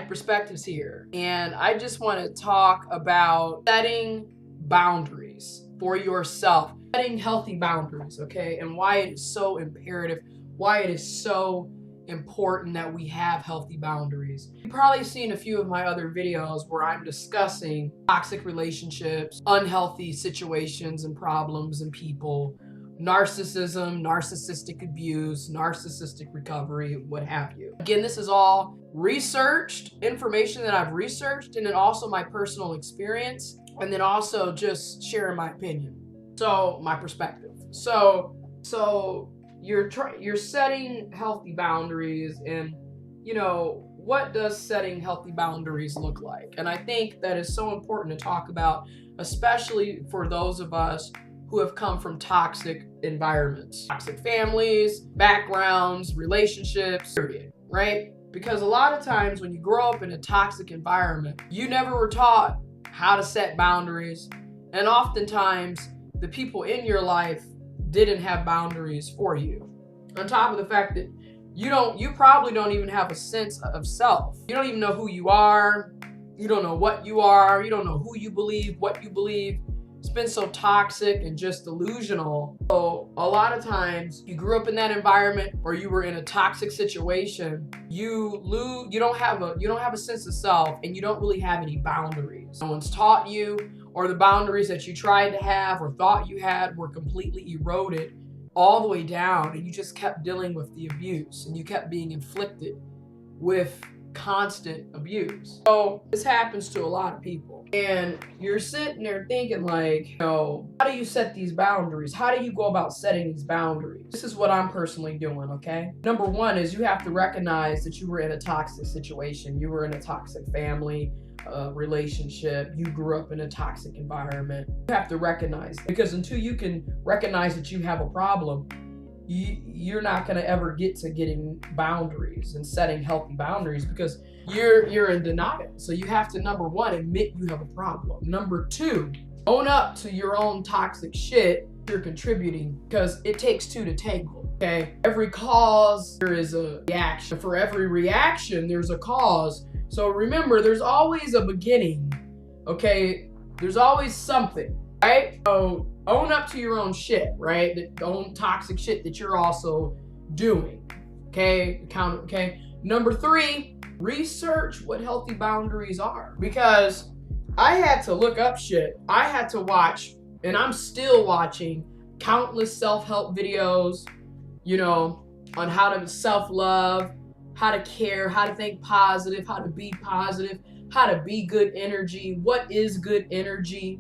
perspectives here, and I just want to talk about setting boundaries for yourself, setting healthy boundaries, okay, and why it is so imperative, why it is so important that we have healthy boundaries. You've probably seen a few of my other videos where I'm discussing toxic relationships, unhealthy situations and problems and people, narcissism, narcissistic abuse, narcissistic recovery, what have you. Again, this is all researched information that I've researched, and then also my personal experience, and then also just sharing my opinion. So my perspective. So you're setting healthy boundaries, and what does setting healthy boundaries look like? And I think that is so important to talk about, especially for those of us who have come from toxic environments, toxic families, backgrounds, relationships, period, right? Because a lot of times when you grow up in a toxic environment, you never were taught how to set boundaries, and oftentimes the people in your life didn't have boundaries for you. On top of the fact that you probably don't even have a sense of self. You don't even know who you are. You don't know what you are. You don't know who you believe, what you believe. It's been so toxic and just delusional. So a lot of times you grew up in that environment, or you were in a toxic situation, you don't have a sense of self, and you don't really have any boundaries. No one's taught you, or the boundaries that you tried to have or thought you had were completely eroded all the way down, and you just kept dealing with the abuse, and you kept being inflicted with constant abuse. So this happens to a lot of people, and you're sitting there thinking like, how do you set these boundaries? How do you go about setting these boundaries? This is what I'm personally doing, okay? Number one is you have to recognize that you were in a toxic situation. You were in a toxic family, relationship. You grew up in a toxic environment. You have to recognize that, because until you can recognize that you have a problem, you're not going to ever get to getting boundaries and setting healthy boundaries, because you're in denial. So you have to, number one, admit you have a problem. Number two, own up to your own toxic shit you're contributing, because it takes two to tangle. Okay, every cause there is a reaction. For every reaction there's a cause. So remember, there's always a beginning. Okay, there's always something, right? So own up to your own shit, right? The own toxic shit that you're also doing. Okay, okay. Number three, research what healthy boundaries are, because I had to look up shit. I had to watch, and I'm still watching, countless self-help videos, on how to self-love, how to care, how to think positive, how to be positive, how to be good energy, what is good energy,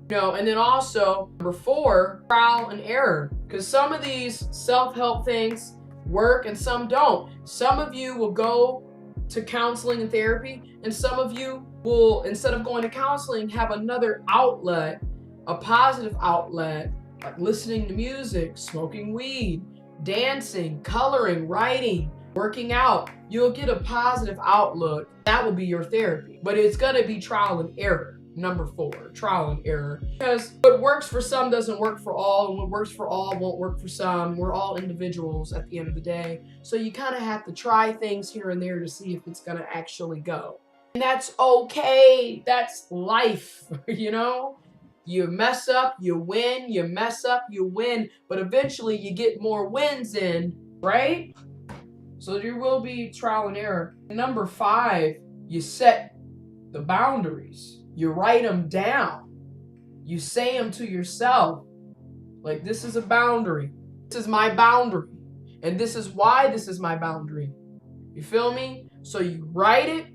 and then also number four, trial and error, because some of these self-help things work and some don't. Some of you will go to counseling and therapy, and some of you will, instead of going to counseling, have another outlet, a positive outlet, like listening to music, smoking weed, dancing, coloring, writing, working out. You'll get a positive outlook. That will be your therapy. But it's going to be trial and error. Number four, trial and error. Because what works for some doesn't work for all, and what works for all won't work for some. We're all individuals at the end of the day. So you kind of have to try things here and there to see if it's going to actually go. And that's okay. That's life, You mess up, you win, you mess up, you win, but eventually you get more wins in, right? So there will be trial and error. Number five, you set the boundaries. You write them down. You say them to yourself. Like, this is a boundary. This is my boundary. And this is why this is my boundary. You feel me? So you write it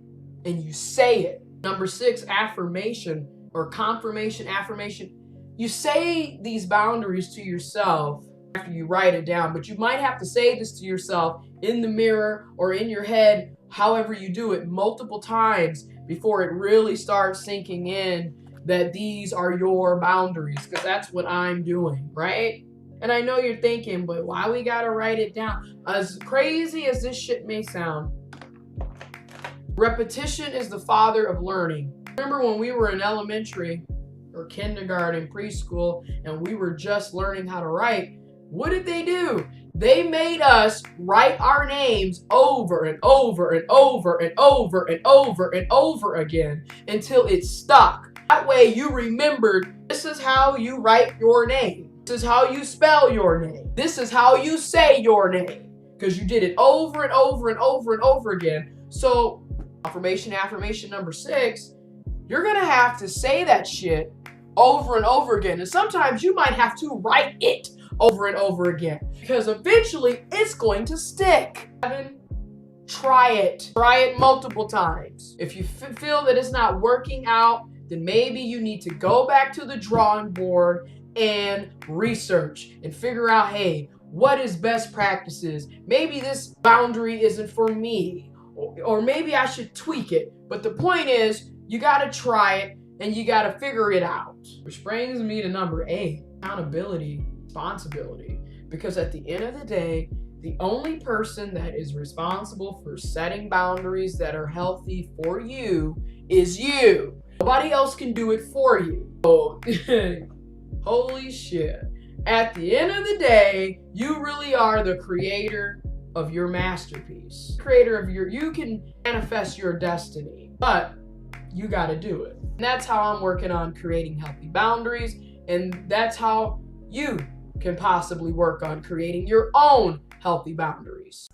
and you say it. Number six, affirmation. Or confirmation, affirmation. You say these boundaries to yourself after you write it down, but you might have to say this to yourself in the mirror or in your head, however you do it, multiple times before it really starts sinking in that these are your boundaries, because that's what I'm doing, right? And I know you're thinking, but why we gotta write it down? As crazy as this shit may sound, repetition is the father of learning. Remember when we were in elementary or kindergarten, preschool, and we were just learning how to write, what did they do? They made us write our names over and over and over and over and over and over again until it stuck. That way you remembered, this is how you write your name. This is how you spell your name. This is how you say your name. Because you did it over and over and over and over again. So affirmation number 6, you're going to have to say that shit over and over again. And sometimes you might have to write it over and over again. Because eventually it's going to stick. Try it. Try it multiple times. If you feel that it's not working out, then maybe you need to go back to the drawing board and research and figure out, hey, what is best practices? Maybe this boundary isn't for me, or maybe I should tweak it. But the point is, you gotta try it and you gotta figure it out. Which brings me to number 8, accountability, responsibility. Because at the end of the day, the only person that is responsible for setting boundaries that are healthy for you is you. Nobody else can do it for you. Oh, holy shit. At the end of the day, you really are the creator of your masterpiece. You can manifest your destiny, but you gotta do it. And that's how I'm working on creating healthy boundaries, and that's how you can possibly work on creating your own healthy boundaries.